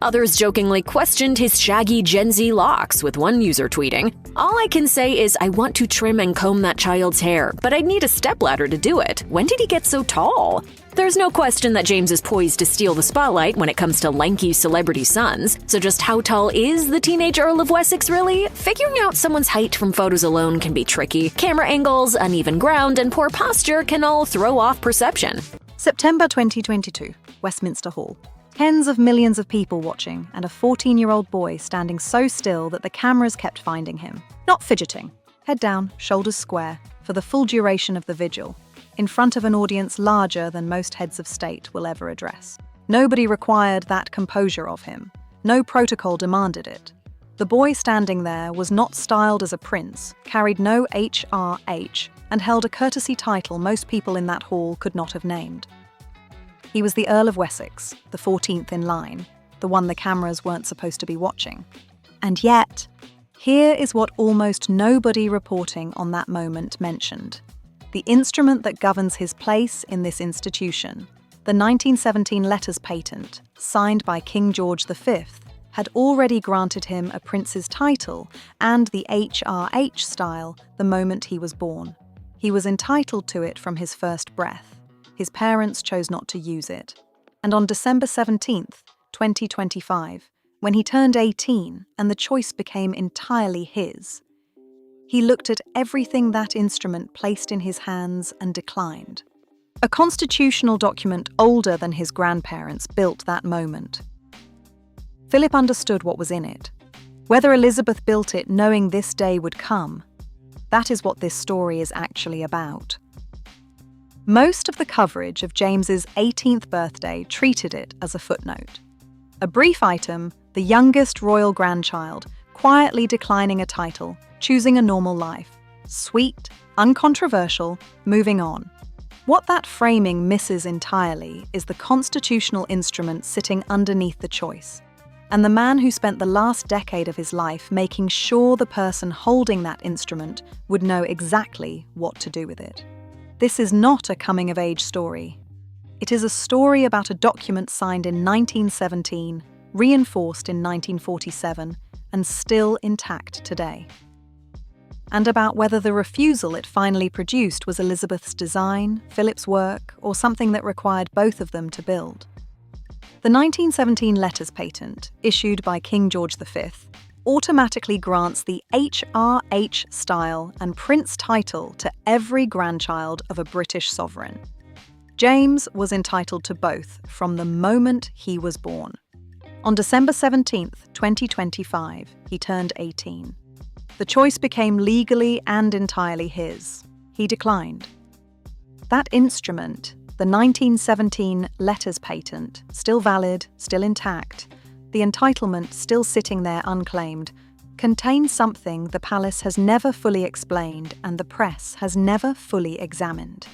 Others jokingly questioned his shaggy Gen Z locks, with one user tweeting, "All I can say is I want to trim and comb that child's hair, but I'd need a stepladder to do it. When did he get so tall?" There's no question that James is poised to steal the spotlight when it comes to lanky celebrity sons. So just how tall is the teenage Earl of Wessex really? Figuring out someone's height from photos alone can be tricky. Camera angles, uneven ground, and poor posture can all throw off perception. September 2022, Westminster Hall. Tens of millions of people watching, and a 14-year-old boy standing so still that the cameras kept finding him. Not fidgeting, head down, shoulders square, for the full duration of the vigil, in front of an audience larger than most heads of state will ever address. Nobody required that composure of him. No protocol demanded it. The boy standing there was not styled as a prince, carried no HRH, and held a courtesy title most people in that hall could not have named. He was the Earl of Wessex, the 14th in line, the one the cameras weren't supposed to be watching. And yet, here is what almost nobody reporting on that moment mentioned. The instrument that governs his place in this institution, the 1917 letters patent, signed by King George V, had already granted him a prince's title and the HRH style the moment he was born. He was entitled to it from his first breath. His parents chose not to use it. And on December 17th, 2025, when he turned 18 and the choice became entirely his, he looked at everything that instrument placed in his hands and declined. A constitutional document older than his grandparents built that moment. Philip understood what was in it. Whether Elizabeth built it knowing this day would come, that is what this story is actually about. Most of the coverage of James's 18th birthday treated it as a footnote. A brief item, the youngest royal grandchild, quietly declining a title, choosing a normal life. Sweet, uncontroversial, moving on. What that framing misses entirely is the constitutional instrument sitting underneath the choice, and the man who spent the last decade of his life making sure the person holding that instrument would know exactly what to do with it. This is not a coming-of-age story. It is a story about a document signed in 1917, reinforced in 1947, and still intact today. And about whether the refusal it finally produced was Elizabeth's design, Philip's work, or something that required both of them to build. The 1917 letters patent, issued by King George V, automatically grants the HRH style and prince title to every grandchild of a British sovereign. James was entitled to both from the moment he was born. On December 17th, 2025, he turned 18. The choice became legally and entirely his. He declined. That instrument, the 1917 letters patent, still valid, still intact, the entitlement still sitting there unclaimed, contains something the palace has never fully explained and the press has never fully examined.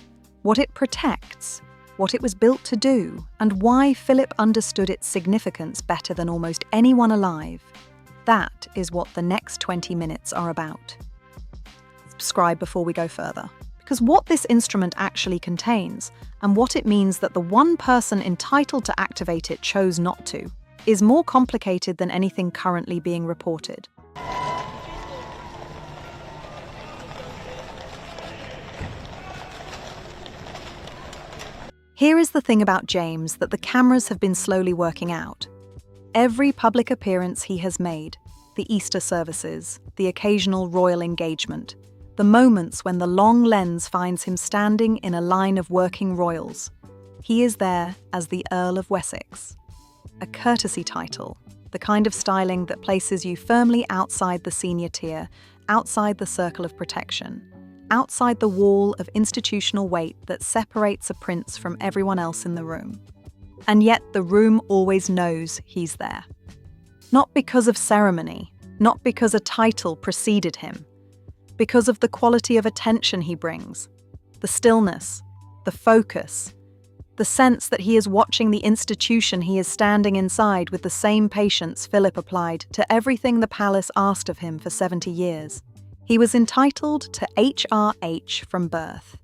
What it protects, what it was built to do, and why Philip understood its significance better than almost anyone alive. That is what the next 20 minutes are about. Subscribe before we go further, because what this instrument actually contains, and what it means that the one person entitled to activate it chose not to, is more complicated than anything currently being reported. Here is the thing about James that the cameras have been slowly working out. Every public appearance he has made, the Easter services, the occasional royal engagement, the moments when the long lens finds him standing in a line of working royals, he is there as the Earl of Wessex. A courtesy title, the kind of styling that places you firmly outside the senior tier, outside the circle of protection, outside the wall of institutional weight that separates a prince from everyone else in the room. And yet the room always knows he's there. Not because of ceremony, not because a title preceded him, because of the quality of attention he brings, the stillness, the focus, the sense that he is watching the institution he is standing inside with the same patience Philip applied to everything the palace asked of him for 70 years. He was entitled to HRH from birth.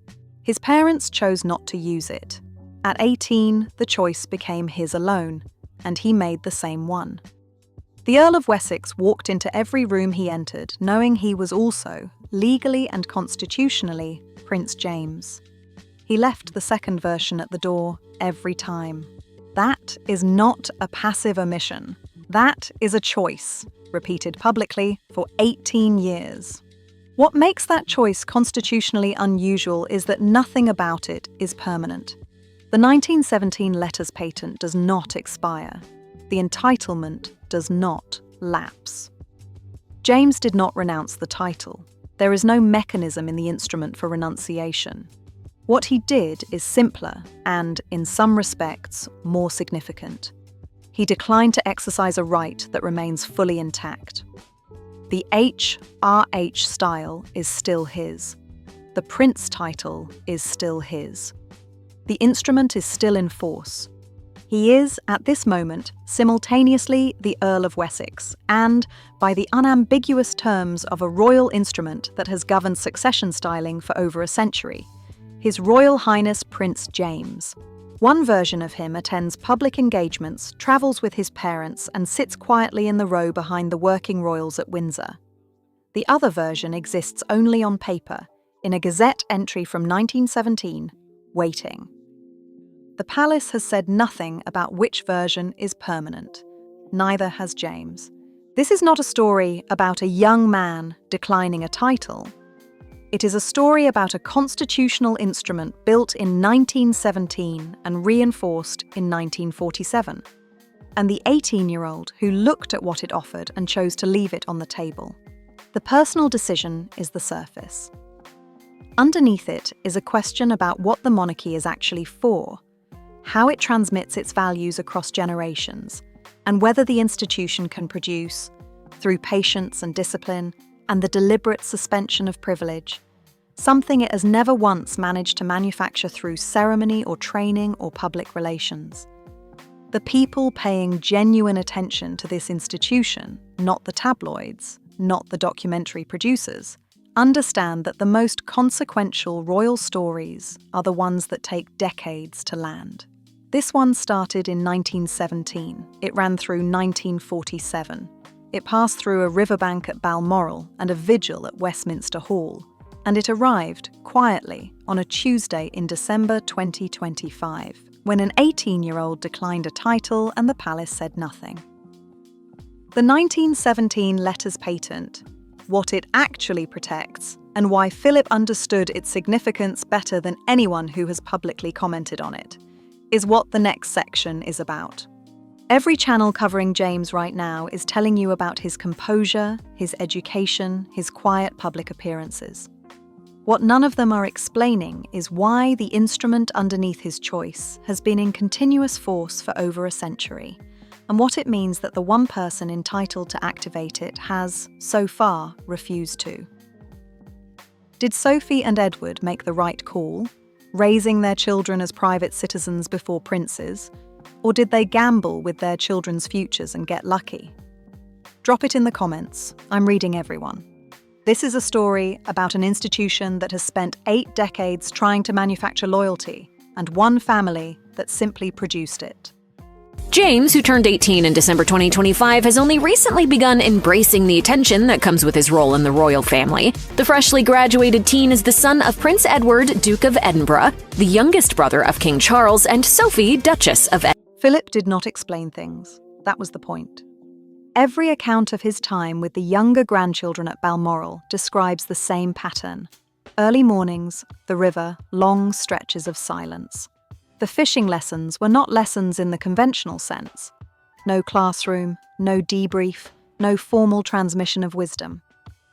His parents chose not to use it. At 18, the choice became his alone. and he made the same one. The Earl of Wessex walked into every room he entered, knowing he was also, legally and constitutionally, Prince James. He left the second version at the door every time. That is not a passive omission. That is a choice, repeated publicly for 18 years. What makes that choice constitutionally unusual is that nothing about it is permanent. The 1917 letters patent does not expire. The entitlement does not lapse. James did not renounce the title. There is no mechanism in the instrument for renunciation. What he did is simpler and, in some respects, more significant. He declined to exercise a right that remains fully intact. The HRH style is still his. The Prince title is still his. The instrument is still in force. He is, at this moment, simultaneously the Earl of Wessex and, by the unambiguous terms of a royal instrument that has governed succession styling for over a century, His Royal Highness Prince James. One version of him attends public engagements, travels with his parents, and sits quietly in the row behind the working royals at Windsor. The other version exists only on paper, in a Gazette entry from 1917, waiting. The palace has said nothing about which version is permanent. Neither has James. This is not a story about a young man declining a title. It is a story about a constitutional instrument built in 1917 and reinforced in 1947, and the 18-year-old who looked at what it offered and chose to leave it on the table. The personal decision is the surface. Underneath it is a question about what the monarchy is actually for, how it transmits its values across generations, and whether the institution can produce, through patience and discipline, and the deliberate suspension of privilege, something it has never once managed to manufacture through ceremony or training or public relations. The people paying genuine attention to this institution, not the tabloids, not the documentary producers, understand that the most consequential royal stories are the ones that take decades to land. This one started in 1917. It ran through 1947. It passed through a riverbank at Balmoral and a vigil at Westminster Hall, and it arrived, quietly, on a Tuesday in December 2025, when an 18-year-old declined a title and the palace said nothing. The 1917 letters patent, what it actually protects, and why Philip understood its significance better than anyone who has publicly commented on it, is what the next section is about. Every channel covering James right now is telling you about his composure, his education, his quiet public appearances. What none of them are explaining is why the instrument underneath his choice has been in continuous force for over a century, and what it means that the one person entitled to activate it has, so far, refused to. Did Sophie and Edward make the right call, raising their children as private citizens before princes? Or did they gamble with their children's futures and get lucky? Drop it in the comments. I'm reading everyone. This is a story about an institution that has spent 8 decades trying to manufacture loyalty, and one family that simply produced it. James, who turned 18 in December 2025, has only recently begun embracing the attention that comes with his role in the royal family. The freshly graduated teen is the son of Prince Edward, Duke of Edinburgh, the youngest brother of King Charles, and Sophie, Duchess of Edinburgh. Philip did not explain things. That was the point. Every account of his time with the younger grandchildren at Balmoral describes the same pattern. Early mornings, the river, long stretches of silence. The fishing lessons were not lessons in the conventional sense. No classroom, no debrief, no formal transmission of wisdom.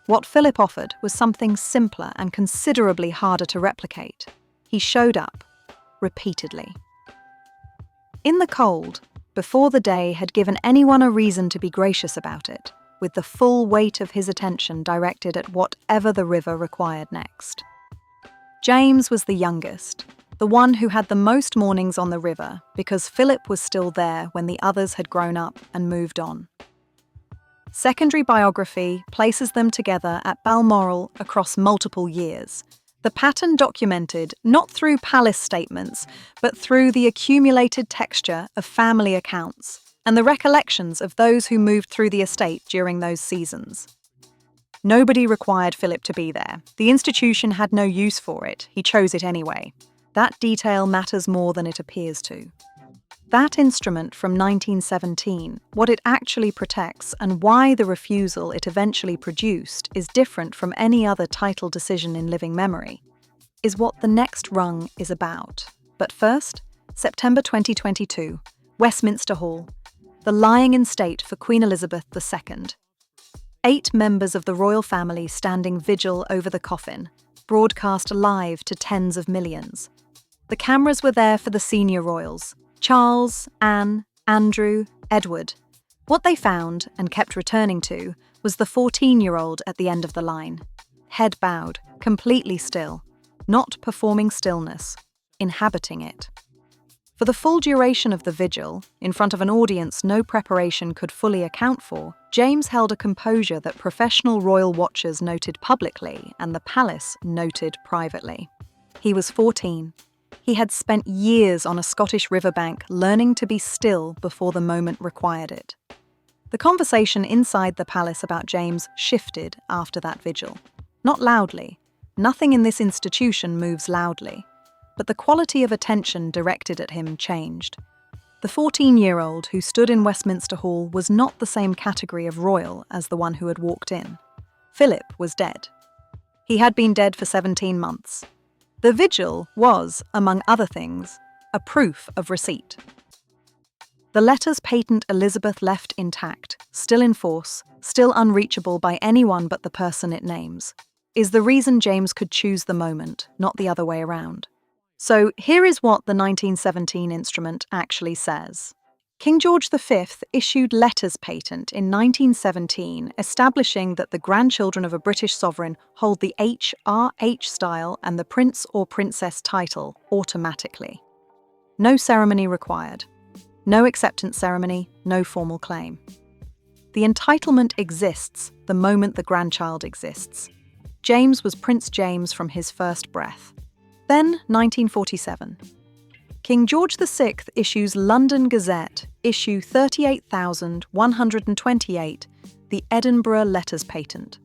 What Philip offered was something simpler and considerably harder to replicate. He showed up, repeatedly. In the cold, before the day had given anyone a reason to be gracious about it, with the full weight of his attention directed at whatever the river required next. James was the youngest, the one who had the most mornings on the river, because Philip was still there when the others had grown up and moved on. Secondary biography places them together at Balmoral across multiple years. The pattern documented not through palace statements, but through the accumulated texture of family accounts, and the recollections of those who moved through the estate during those seasons. Nobody required Philip to be there. The institution had no use for it. He chose it anyway. That detail matters more than it appears to. That instrument from 1917, what it actually protects and why the refusal it eventually produced is different from any other title decision in living memory, is what the next rung is about. But first, September 2022, Westminster Hall, the lying in state for Queen Elizabeth II. 8 members of the royal family standing vigil over the coffin, broadcast live to tens of millions. The cameras were there for the senior royals, Charles, Anne, Andrew, Edward. What they found, and kept returning to, was the 14-year-old at the end of the line. Head bowed, completely still, not performing stillness, inhabiting it. For the full duration of the vigil, in front of an audience no preparation could fully account for, James held a composure that professional royal watchers noted publicly and the palace noted privately. He was 14. He had spent years on a Scottish riverbank learning to be still before the moment required it. The conversation inside the palace about James shifted after that vigil. Not loudly. Nothing in this institution moves loudly. But the quality of attention directed at him changed. The 14-year-old who stood in Westminster Hall was not the same category of royal as the one who had walked in. Philip was dead. He had been dead for 17 months. The vigil was, among other things, a proof of receipt. The letters patent Elizabeth left intact, still in force, still unreachable by anyone but the person it names, is the reason James could choose the moment, not the other way around. So here is what the 1917 instrument actually says. King George V issued letters patent in 1917 establishing that the grandchildren of a British sovereign hold the H.R.H. style and the prince or princess title automatically. No ceremony required. No acceptance ceremony, no formal claim. The entitlement exists the moment the grandchild exists. James was Prince James from his first breath. Then, 1947. King George VI issues London Gazette, issue 38,128, the Edinburgh Letters Patent.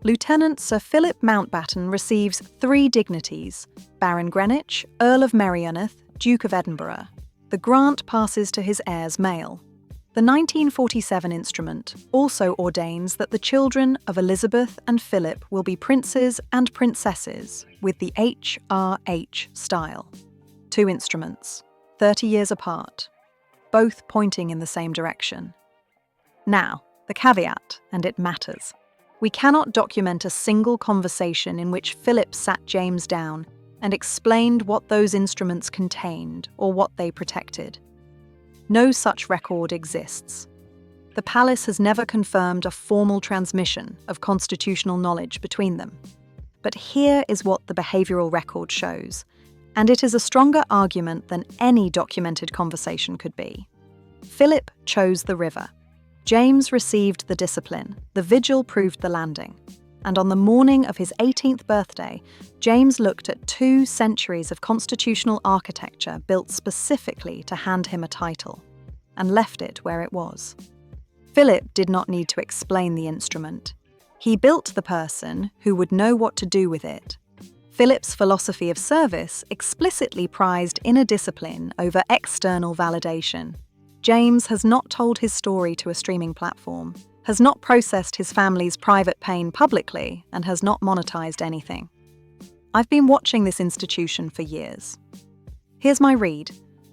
Lieutenant Sir Philip Mountbatten receives 3 dignities: Baron Greenwich, Earl of Merioneth, Duke of Edinburgh. The grant passes to his heirs male. The 1947 instrument also ordains that the children of Elizabeth and Philip will be princes and princesses with the H.R.H. style. 2 instruments, 30 years apart, both pointing in the same direction. Now, the caveat, and it matters. We cannot document a single conversation in which Philip sat James down and explained what those instruments contained or what they protected. No such record exists. The palace has never confirmed a formal transmission of constitutional knowledge between them. But here is what the behavioural record shows, and it is a stronger argument than any documented conversation could be. Philip chose the river. James received the discipline. The vigil proved the landing. And on the morning of his 18th birthday, James looked at 2 centuries of constitutional architecture built specifically to hand him a title, and left it where it was. Philip did not need to explain the instrument. He built the person who would know what to do with it. Philip's philosophy of service explicitly prized inner discipline over external validation. James has not told his story to a streaming platform, has not processed his family's private pain publicly, and has not monetized anything. I've been watching this institution for years. Here's my read.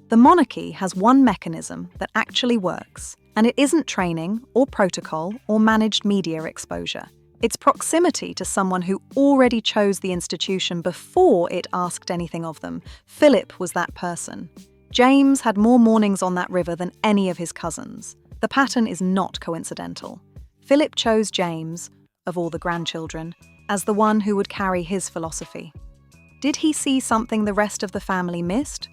The monarchy has one mechanism that actually works, and it isn't training or protocol or managed media exposure. It's proximity to someone who already chose the institution before it asked anything of them. Philip was that person. James had more mornings on that river than any of his cousins. The pattern is not coincidental. Philip chose James, of all the grandchildren, as the one who would carry his philosophy. Did he see something the rest of the family missed?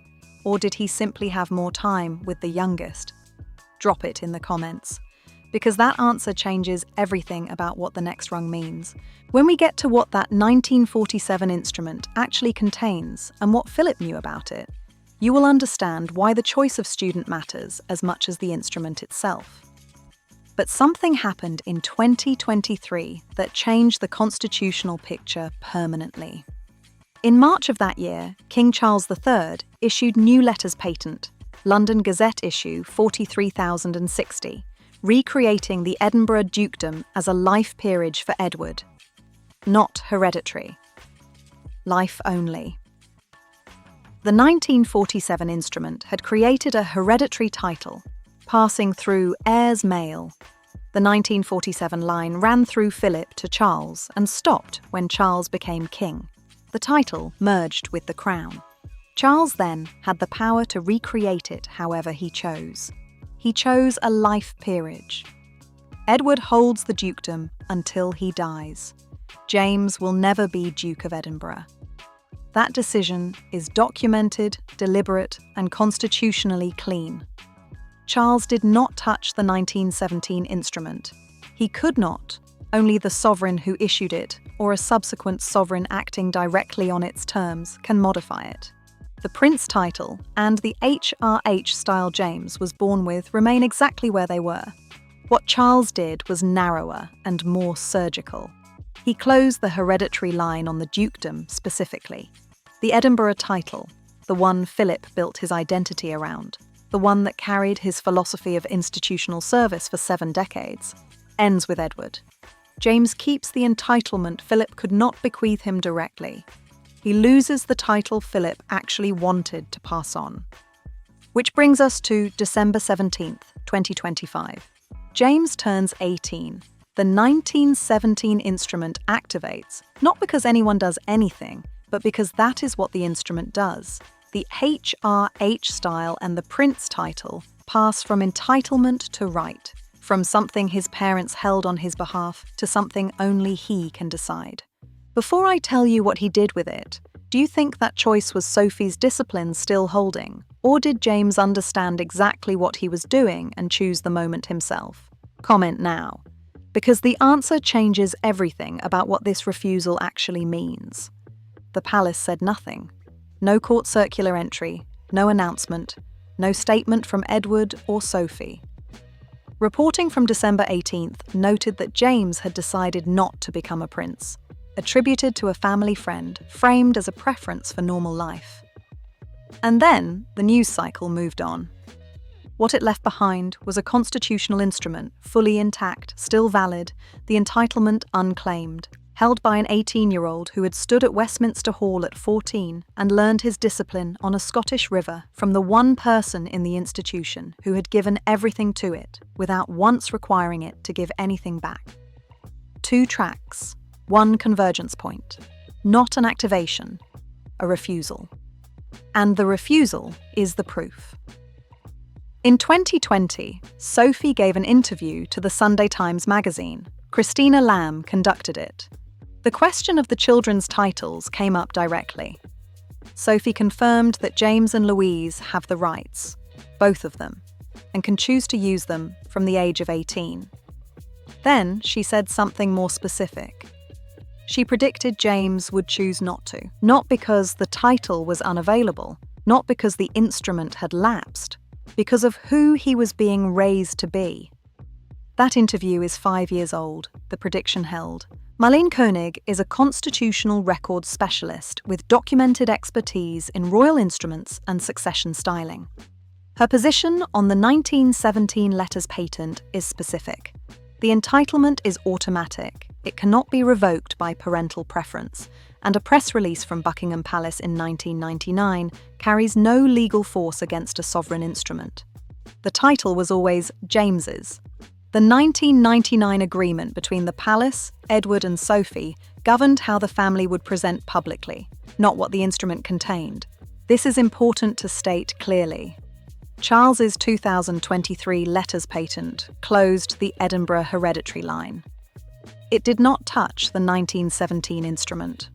Or did he simply have more time with the youngest? Drop it in the comments, because that answer changes everything about what the next rung means. When we get to what that 1947 instrument actually contains and what Philip knew about it, you will understand why the choice of student matters as much as the instrument itself. But something happened in 2023 that changed the constitutional picture permanently. In March of that year, King Charles III issued new letters patent, London Gazette issue 43,060, recreating the Edinburgh dukedom as a life peerage for Edward. Not hereditary. Life only. The 1947 instrument had created a hereditary title, passing through heirs male. The 1947 line ran through Philip to Charles and stopped when Charles became king. The title merged with the crown. Charles then had the power to recreate it however he chose. He chose a life peerage. Edward holds the dukedom until he dies. James will never be Duke of Edinburgh. That decision is documented, deliberate, and constitutionally clean. Charles did not touch the 1917 instrument. He could not. Only the sovereign who issued it, or a subsequent sovereign acting directly on its terms, can modify it. The prince title and the HRH style James was born with remain exactly where they were. What Charles did was narrower and more surgical. He closed the hereditary line on the dukedom specifically. The Edinburgh title, the one Philip built his identity around, the one that carried his philosophy of institutional service for 7 decades, ends with Edward. James keeps the entitlement Philip could not bequeath him directly. He loses the title Philip actually wanted to pass on. Which brings us to December 17th, 2025. James turns 18. The 1917 instrument activates, not because anyone does anything, but because that is what the instrument does. The HRH style and the prince title pass from entitlement to right, from something his parents held on his behalf to something only he can decide. Before I tell you what he did with it, do you think that choice was Sophie's discipline still holding, or did James understand exactly what he was doing and choose the moment himself? Comment now. Because the answer changes everything about what this refusal actually means. The palace said nothing. No court circular entry, no announcement, no statement from Edward or Sophie. Reporting from December 18th noted that James had decided not to become a prince, attributed to a family friend, framed as a preference for normal life. And then the news cycle moved on. What it left behind was a constitutional instrument, fully intact, still valid, the entitlement unclaimed, held by an 18-year-old who had stood at Westminster Hall at 14 and learned his discipline on a Scottish river from the one person in the institution who had given everything to it without once requiring it to give anything back. 2 tracks, 1 convergence point, not an activation, a refusal. And the refusal is the proof. In 2020, Sophie gave an interview to the Sunday Times magazine. Christina Lamb conducted it. The question of the children's titles came up directly. Sophie confirmed that James and Louise have the rights, both of them, and can choose to use them from the age of 18. Then she said something more specific. She predicted James would choose not to, not because the title was unavailable, not because the instrument had lapsed, because of who he was being raised to be. That interview is 5 years old, the prediction held. Marlene Koenig is a constitutional record specialist with documented expertise in royal instruments and succession styling. Her position on the 1917 letters patent is specific. The entitlement is automatic. It cannot be revoked by parental preference, and a press release from Buckingham Palace in 1999 carries no legal force against a sovereign instrument. The title was always James's. The 1999 agreement between the palace, Edward and Sophie governed how the family would present publicly, not what the instrument contained. This is important to state clearly. Charles's 2023 letters patent closed the Edinburgh hereditary line. It did not touch the 1917 instrument.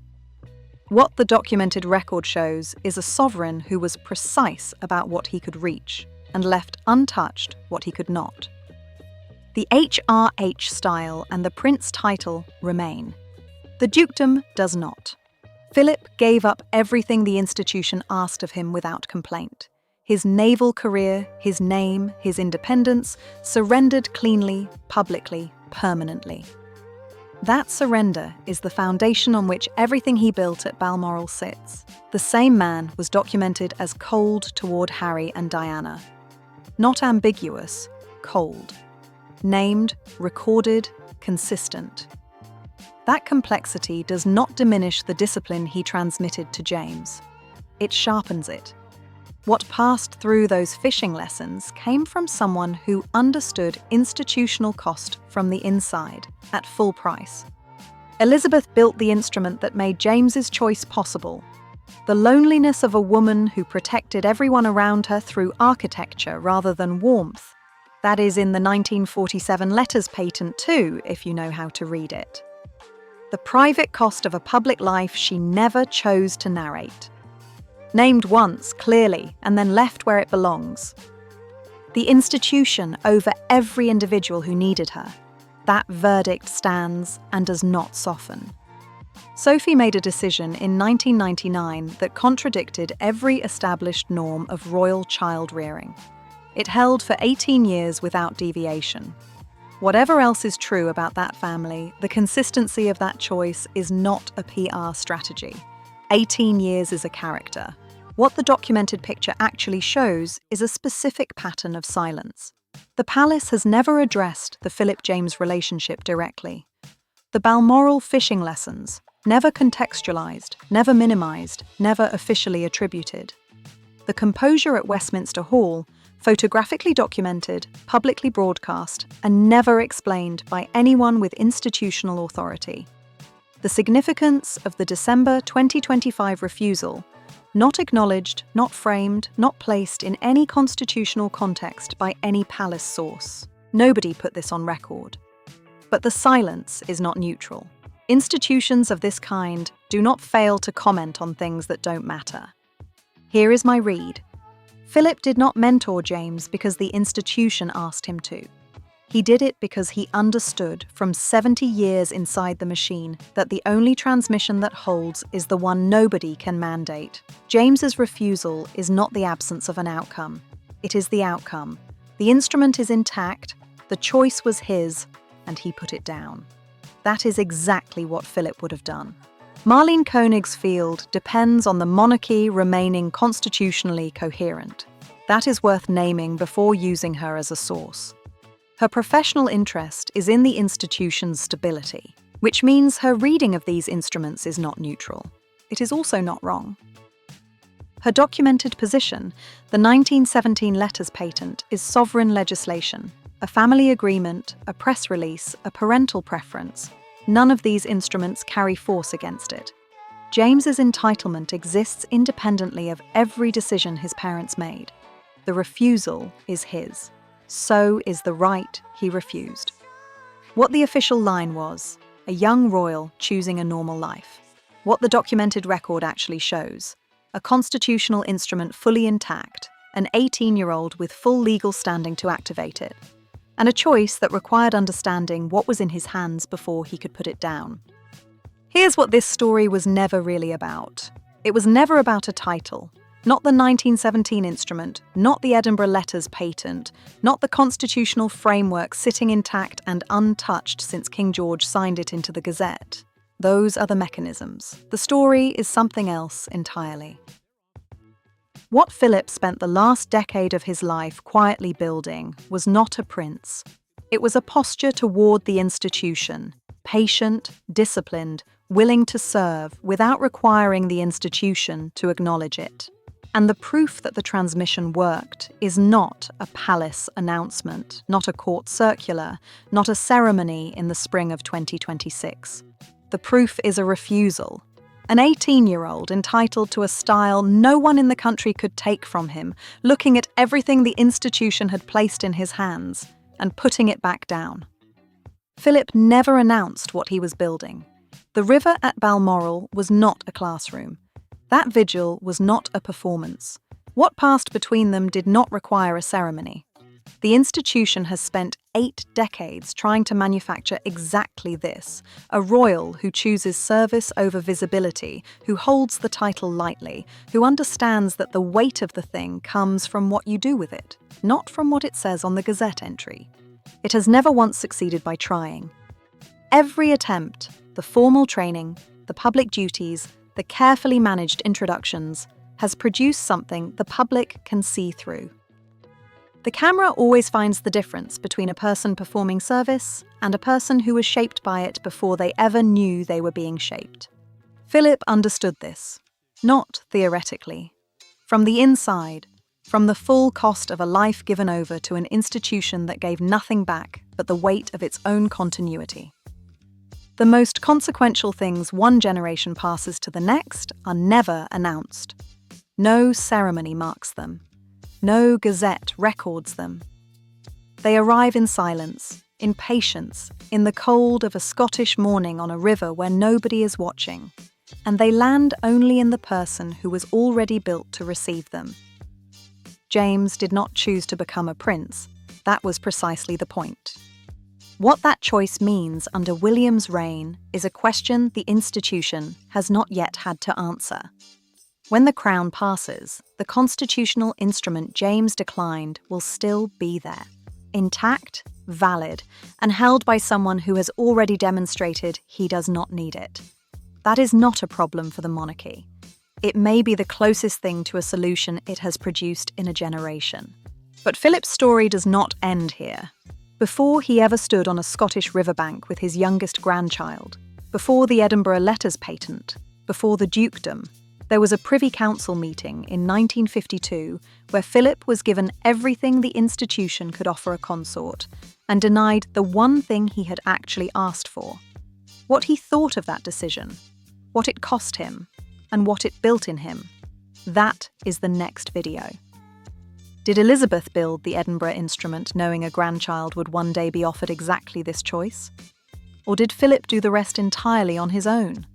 What the documented record shows is a sovereign who was precise about what he could reach and left untouched what he could not. The HRH style and the prince title remain. The dukedom does not. Philip gave up everything the institution asked of him without complaint. His naval career, his name, his independence, surrendered cleanly, publicly, permanently. That surrender is the foundation on which everything he built at Balmoral sits. The same man was documented as cold toward Harry and Diana. Not ambiguous, cold. Named, recorded, consistent. That complexity does not diminish the discipline he transmitted to James. It sharpens it. What passed through those fishing lessons came from someone who understood institutional cost from the inside, at full price. Elizabeth built the instrument that made James's choice possible. The loneliness of a woman who protected everyone around her through architecture rather than warmth. That is in the 1947 letters patent too, if you know how to read it. The private cost of a public life she never chose to narrate. Named once, clearly, and then left where it belongs. The institution over every individual who needed her. That verdict stands and does not soften. Sophie made a decision in 1999 that contradicted every established norm of royal child rearing. It held for 18 years without deviation. Whatever else is true about that family, the consistency of that choice is not a PR strategy. 18 years is a character. What the documented picture actually shows is a specific pattern of silence. The palace has never addressed the Philip-James relationship directly. The Balmoral fishing lessons, never contextualized, never minimized, never officially attributed. The composure at Westminster Hall, photographically documented, publicly broadcast, and never explained by anyone with institutional authority. The significance of the December 2025 refusal, not acknowledged, not framed, not placed in any constitutional context by any palace source. Nobody put this on record. But the silence is not neutral. Institutions of this kind do not fail to comment on things that don't matter. Here is my read. Philip did not mentor James because the institution asked him to. He did it because he understood from 70 years inside the machine that the only transmission that holds is the one nobody can mandate. James's refusal is not the absence of an outcome. It is the outcome. The instrument is intact, the choice was his, and he put it down. That is exactly what Philip would have done. Marlene Koenig's field depends on the monarchy remaining constitutionally coherent. That is worth naming before using her as a source. Her professional interest is in the institution's stability, which means her reading of these instruments is not neutral. It is also not wrong. Her documented position, the 1917 letters patent, is sovereign legislation, a family agreement, a press release, a parental preference. None of these instruments carry force against it. James's entitlement exists independently of every decision his parents made. The refusal is his. So is the right he refused. What the official line was, a young royal choosing a normal life. What the documented record actually shows, a constitutional instrument fully intact, an 18-year-old with full legal standing to activate it, and a choice that required understanding what was in his hands before he could put it down. Here's what this story was never really about. It was never about a title. Not the 1917 instrument, not the Edinburgh Letters patent, not the constitutional framework sitting intact and untouched since King George signed it into the Gazette. Those are the mechanisms. The story is something else entirely. What Philip spent the last decade of his life quietly building was not a prince. It was a posture toward the institution, patient, disciplined, willing to serve without requiring the institution to acknowledge it. And the proof that the transmission worked is not a palace announcement, not a court circular, not a ceremony in the spring of 2026. The proof is a refusal. An 18-year-old entitled to a style no one in the country could take from him, looking at everything the institution had placed in his hands and putting it back down. Philip never announced what he was building. The river at Balmoral was not a classroom. That vigil was not a performance. What passed between them did not require a ceremony. The institution has spent 8 decades trying to manufacture exactly this: a royal who chooses service over visibility, who holds the title lightly, who understands that the weight of the thing comes from what you do with it, not from what it says on the Gazette entry. It has never once succeeded by trying. Every attempt, the formal training, the public duties, the carefully managed introductions, has produced something the public can see through. The camera always finds the difference between a person performing service and a person who was shaped by it before they ever knew they were being shaped. Philip understood this, not theoretically. From the inside, from the full cost of a life given over to an institution that gave nothing back but the weight of its own continuity. The most consequential things one generation passes to the next are never announced. No ceremony marks them. No gazette records them. They arrive in silence, in patience, in the cold of a Scottish morning on a river where nobody is watching, and they land only in the person who was already built to receive them. James did not choose to become a prince. That was precisely the point. What that choice means under William's reign is a question the institution has not yet had to answer. When the crown passes, the constitutional instrument James declined will still be there, intact, valid, and held by someone who has already demonstrated he does not need it. That is not a problem for the monarchy. It may be the closest thing to a solution it has produced in a generation. But Philip's story does not end here. Before he ever stood on a Scottish riverbank with his youngest grandchild, before the Edinburgh Letters Patent, before the dukedom, there was a Privy Council meeting in 1952 where Philip was given everything the institution could offer a consort and denied the one thing he had actually asked for. What he thought of that decision, what it cost him, and what it built in him, that is the next video. Did Elizabeth build the Edinburgh instrument knowing a grandchild would one day be offered exactly this choice? Or did Philip do the rest entirely on his own?